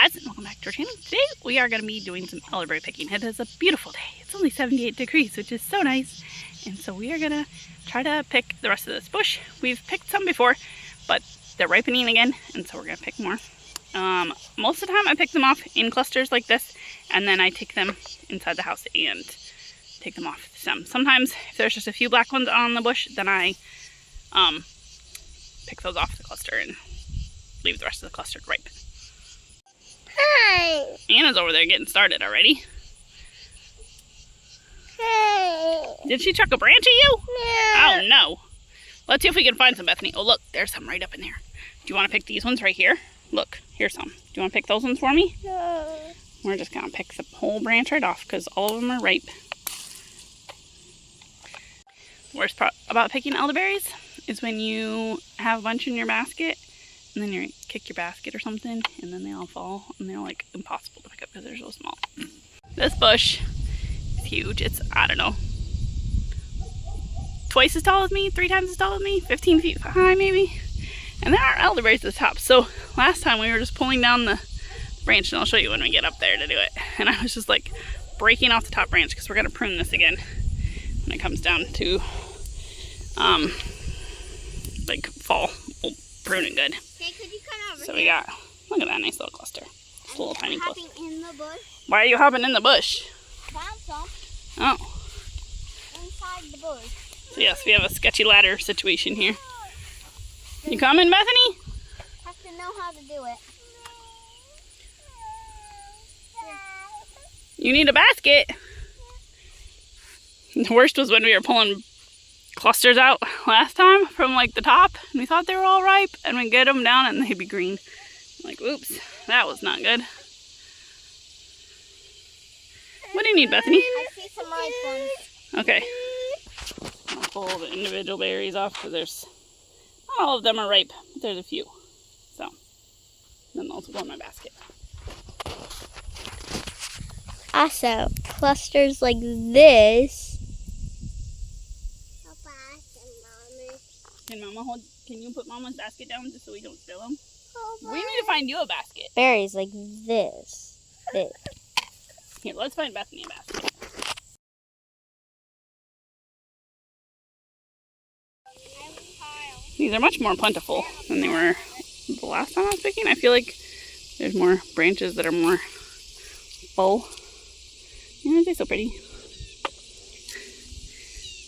guys, and welcome back to our channel. Today we are going to be doing some elderberry picking. It is a beautiful day. It's only 78 degrees, which is so nice. And so we are going to try to pick the rest of this bush. We've picked some before, but they're ripening again, and so we're going to pick more. Most of the time I pick them off in clusters like this, and then I take them inside the house and take them off the stem. Sometimes if there's just a few black ones on the bush, then I pick those off the cluster and leave the rest of the cluster to ripen. Hi. Anna's over there getting started already. Hi. Did she chuck a branch at you? No. Oh no. Let's see if we can find some, Bethany. Oh look, there's some right up in there. Do you want to pick these ones right here? Look, here's some. Do you want to pick those ones for me? No. We're just going to pick the whole branch right off because all of them are ripe. The worst part about picking elderberries is when you have a bunch in your basket and then you kick your basket or something and then they all fall and they're like impossible to pick up because they're so small. This bush is huge. It's, I don't know, twice as tall as me, 3 times as tall as me, 15 feet high maybe. And there are elderberries at the top. So last time we were just pulling down the branch, and I'll show you when we get up there to do it. And I was just like breaking off the top branch because we're going to prune this again when it comes down to like fall. We'll prune it good. Hey, could you come over So here? we got, look at that nice little cluster. Just a little tiny cluster. Hopping in the bush. Why are you hopping in the bush? Found some Oh, inside the bush. so yes, we have a sketchy ladder situation here. You coming, Bethany? Have to know how to do it. You need a basket. The worst was when we were pulling clusters out last time from like the top, and we thought they were all ripe, and we get them down and they'd be green. Like, oops, that was not good. What do you need, Bethany? I see some ripe ones. Okay. I'll pull the individual berries off because there's not all of them are ripe, but there's a few. So then those will go in my basket. Also, clusters like this. Can you put Mama's basket down just so we don't spill them? We need to find you a basket. Berries like this. Big. Here, let's find Bethany a basket. These are much more plentiful than they were the last time I was picking. I feel like there's more branches that are more full. Aren't they so pretty?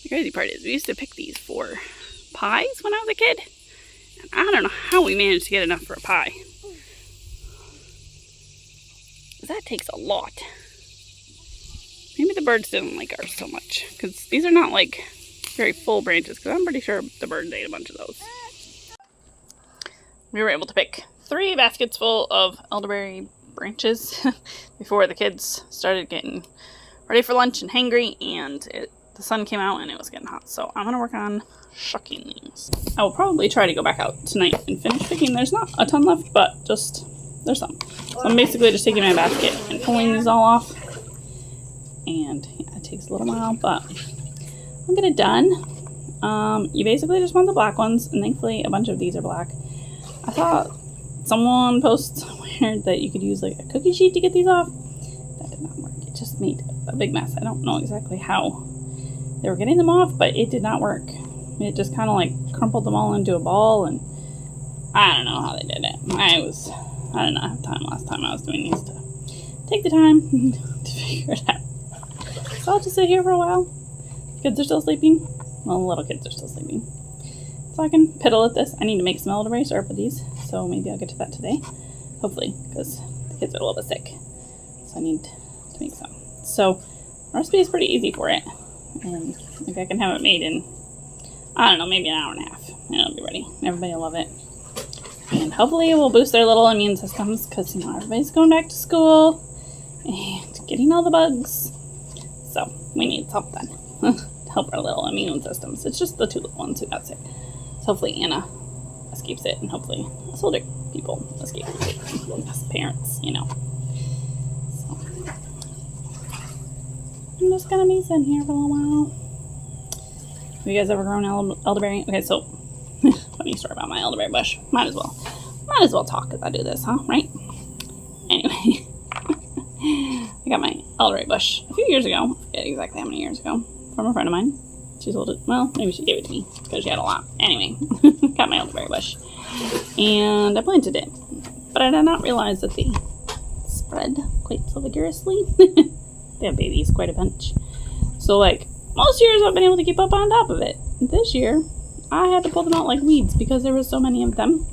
The crazy part is we used to pick these for pies when I was a kid. And I don't know how we managed to get enough for a pie. That takes a lot. Maybe the birds didn't like ours so much. Because these are not like very full branches. Because I'm pretty sure the birds ate a bunch of those. We were able to pick 3 baskets full of elderberry branches before the kids started getting ready for lunch and hangry. And the sun came out and it was getting hot. So I'm going to work on shucking these. I will probably try to go back out tonight and finish picking. There's not a ton left, but just there's some. So I'm basically just taking my basket and pulling these all off. And yeah, it takes a little while, but I'll get it done. You basically just want the black ones, and thankfully a bunch of these are black. I saw someone post somewhere that you could use like a cookie sheet to get these off. That did not work. It just made a big mess. I don't know exactly how they were getting them off, but it did not work. It just kind of like crumpled them all into a ball, and I don't know how they did it. I did not have time last time I was doing these to take the time to figure it out. So I'll just sit here for a while. Kids are still sleeping. Well, the little kids are still sleeping. So I can piddle at this. I need to make some elderberry syrup with these, so maybe I'll get to that today. Hopefully, because the kids are a little bit sick. So I need to make some. So the recipe is pretty easy for it. And maybe I can have it made in, I don't know, maybe an hour and a half. And it'll be ready. Everybody will love it. And hopefully it will boost their little immune systems because, you know, everybody's going back to school and getting all the bugs. So we need something to help our little immune systems. It's just the 2 little ones who got sick. So hopefully Anna escapes it, and hopefully us older people escape it. Us parents, you know. So I'm just gonna be sitting here for a little while. Have you guys ever grown elderberry? Okay, so funny story about my elderberry bush. Might as well talk as I do this, huh? Right? Anyway, elderberry bush a few years ago. I forget exactly how many years ago. From a friend of mine. She sold it. Well, maybe she gave it to me because she had a lot. Anyway, got my elderberry bush. And I planted it. But I did not realize that they spread quite so vigorously. They have babies quite a bunch. So, like, most years I've been able to keep up on top of it. This year, I had to pull them out like weeds because there were so many of them.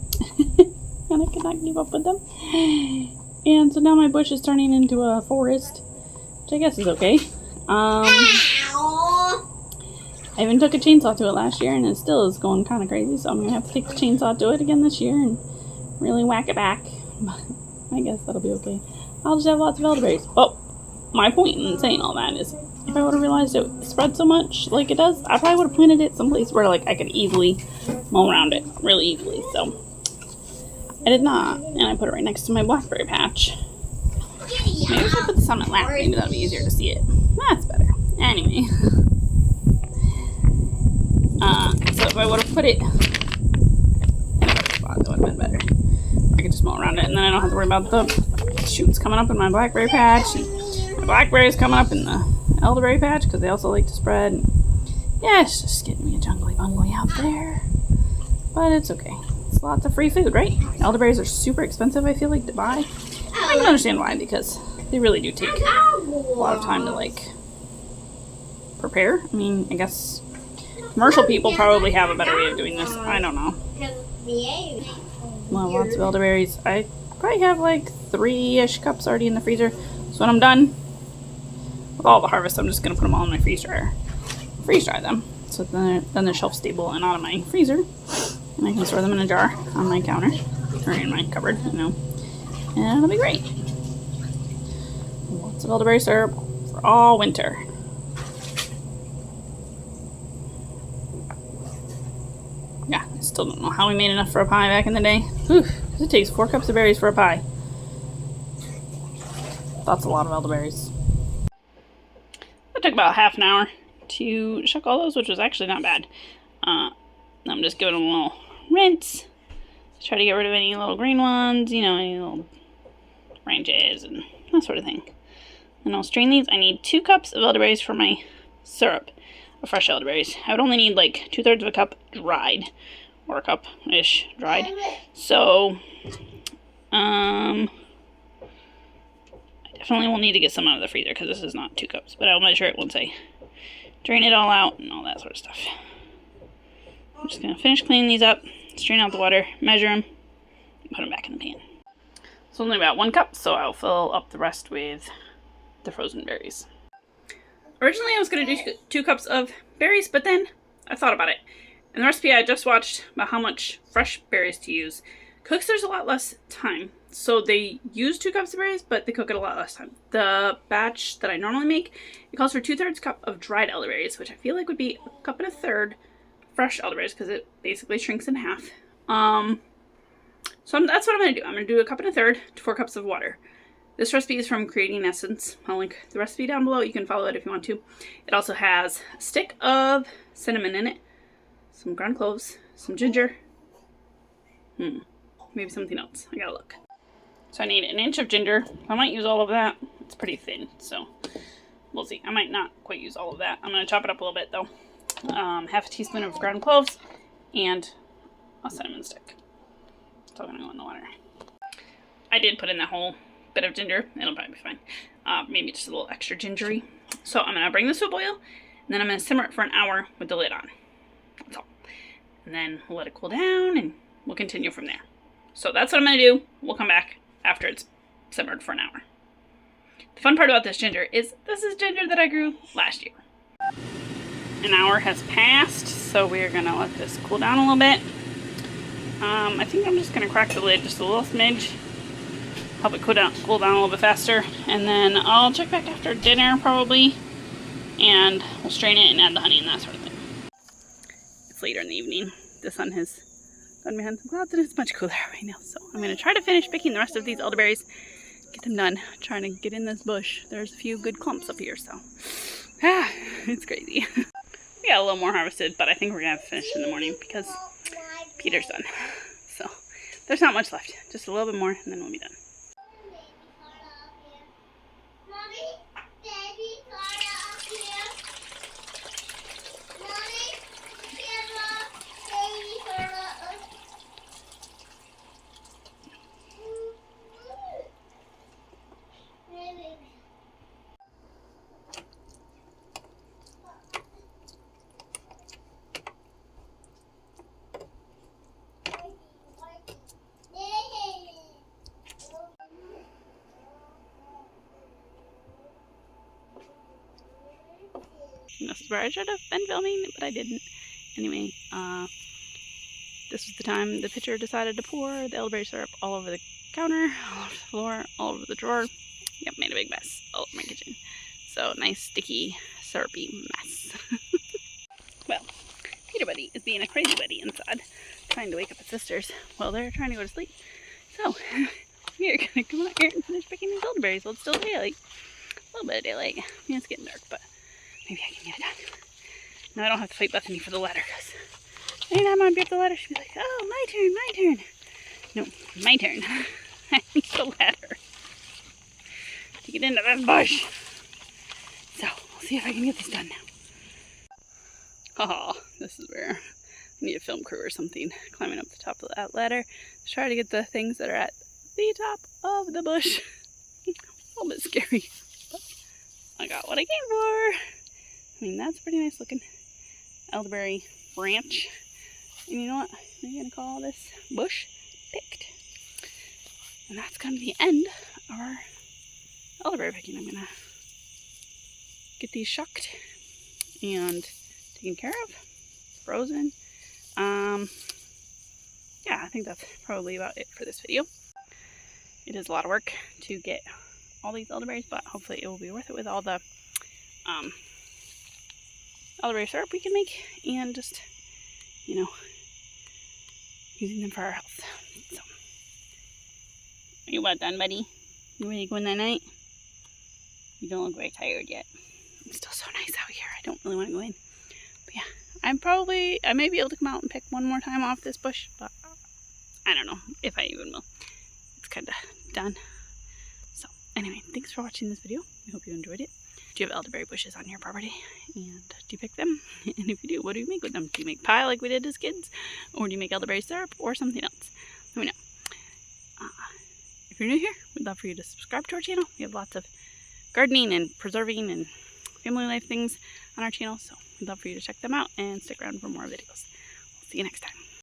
And I could not keep up with them. And so now my bush is turning into a forest, which I guess is okay. I even took a chainsaw to it last year, and it still is going kind of crazy, so I'm going to have to take the chainsaw to it again this year and really whack it back. But I guess that'll be okay. I'll just have lots of elderberries. Well, my point in saying all that is, if I would have realized it spread so much like it does, I probably would have planted it someplace where like I could easily mow around it really easily, so I did not, and I put it right next to my blackberry patch. Maybe if I put the sun at last, maybe that'll be easier to see it. That's better. Anyway. So if I would have put it in a better spot, that would have been better. I could just mow around it, and then I don't have to worry about the shoots coming up in my blackberry patch, and the blackberries coming up in the elderberry patch, because they also like to spread. And yeah, it's just getting me a jungly-bungly out there. But it's okay. It's lots of free food, right? Elderberries are super expensive, I feel like, to buy. I can understand why, because they really do take a lot of time to, like, prepare. I mean, I guess commercial people probably have a better way of doing this. I don't know. Well, lots of elderberries. I probably have like 3-ish cups already in the freezer. So when I'm done with all the harvest, I'm just going to put them all in my freeze dryer. Freeze dry them. So then they're shelf stable and out of my freezer. And I can store them in a jar on my counter. Or in my cupboard, you know. And it'll be great. Lots of elderberry syrup for all winter. Yeah, I still don't know how we made enough for a pie back in the day. Whew, it takes 4 cups of berries for a pie. That's a lot of elderberries. It took about half an hour to shuck all those, which was actually not bad. I'm just giving them a little rinse. Try to get rid of any little green ones, you know, any little branches and that sort of thing. And I'll strain these. I need 2 cups of elderberries for my syrup of fresh elderberries. I would only need like 2/3 of a cup dried, or a cup-ish dried. So, I definitely will need to get some out of the freezer because this is not 2 cups, but I'll measure it once I drain it all out and all that sort of stuff. I'm just going to finish cleaning these up, strain out the water, measure them, and put them back in the pan. It's only about 1 cup, so I'll fill up the rest with the frozen berries. Originally, I was going to do 2 cups of berries, but then I thought about it. In the recipe I just watched about how much fresh berries to use, cooks there's a lot less time. So they use 2 cups of berries, but they cook it a lot less time. The batch that I normally make, it calls for 2/3 cup of dried elderberries, which I feel like would be 1 1/3 cup fresh elderberries because it basically shrinks in half. So that's what I'm going to do. I'm going to do 1 1/3 cup to 4 cups of water. This recipe is from Creating Essence. I'll link the recipe down below. You can follow it if you want to. It also has a stick of cinnamon in it, some ground cloves, some ginger, maybe something else. I gotta look. So I need 1 inch of ginger. I might use all of that. It's pretty thin, so we'll see. I might not quite use all of that. I'm going to chop it up a little bit, though. 1/2 teaspoon of ground cloves and a cinnamon stick. It's all going to go in the water. I did put in that whole bit of ginger. It'll probably be fine. Maybe just a little extra gingery. So I'm going to bring this to a boil, and then I'm going to simmer it for an hour with the lid on. That's all. And then we'll let it cool down, and we'll continue from there. So that's what I'm going to do. We'll come back after it's simmered for an hour. The fun part about this ginger is this is ginger that I grew last year. An hour has passed, so we're going to let this cool down a little bit. I think I'm just going to crack the lid just a little smidge. Help it cool down a little bit faster. And then I'll check back after dinner probably. And we'll strain it and add the honey and that sort of thing. It's later in the evening. The sun has gone behind some clouds and it's much cooler right now. So I'm going to try to finish picking the rest of these elderberries. Get them done. Trying to get in this bush. There's a few good clumps up here, so. It's crazy. We got a little more harvested, but I think we're going to have to finish in the morning because Peter's done. So there's not much left. Just a little bit more and then we'll be done. And this is where I should have been filming, but I didn't. Anyway, this was the time the pitcher decided to pour the elderberry syrup all over the counter, all over the floor, all over the drawer. Yep, made a big mess all over my kitchen. So nice, sticky, syrupy mess. Well, Peter Buddy is being a crazy buddy inside, trying to wake up his sisters while they're trying to go to sleep. So, we're gonna come out here and finish picking these elderberries while it's still daylight. A little bit of daylight. Yeah, it's getting dark, but maybe I can get it done. Now I don't have to fight Bethany for the ladder, because anytime I'd be up the ladder, she'd be like, oh, my turn, my turn. No, my turn. I need the ladder to get into this bush. So, we'll see if I can get this done now. Oh, this is where I need a film crew or something climbing up the top of that ladder to try to get the things that are at the top of the bush. A little bit scary, but I got what I came for. I mean, that's pretty nice looking elderberry branch. And you know what? I'm going to call this bush picked. And that's going to be the end of our elderberry picking. I'm going to get these shucked and taken care of, frozen. Yeah, I think that's probably about it for this video. It is a lot of work to get all these elderberries, but hopefully it will be worth it with all the elderberry syrup we can make, and just, you know, using them for our health. So, are you about done, buddy? You ready to go in that night? You don't look very tired yet. It's still so nice out here. I don't really want to go in. But yeah, I may be able to come out and pick one more time off this bush, but I don't know if I even will. It's kind of done. So anyway, thanks for watching this video. I hope you enjoyed it. Do you have elderberry bushes on your property? And do you pick them? And if you do, what do you make with them? Do you make pie like we did as kids? Or do you make elderberry syrup or something else? Let me know. If you're new here, we'd love for you to subscribe to our channel. We have lots of gardening and preserving and family life things on our channel, so we'd love for you to check them out and stick around for more videos. We'll see you next time.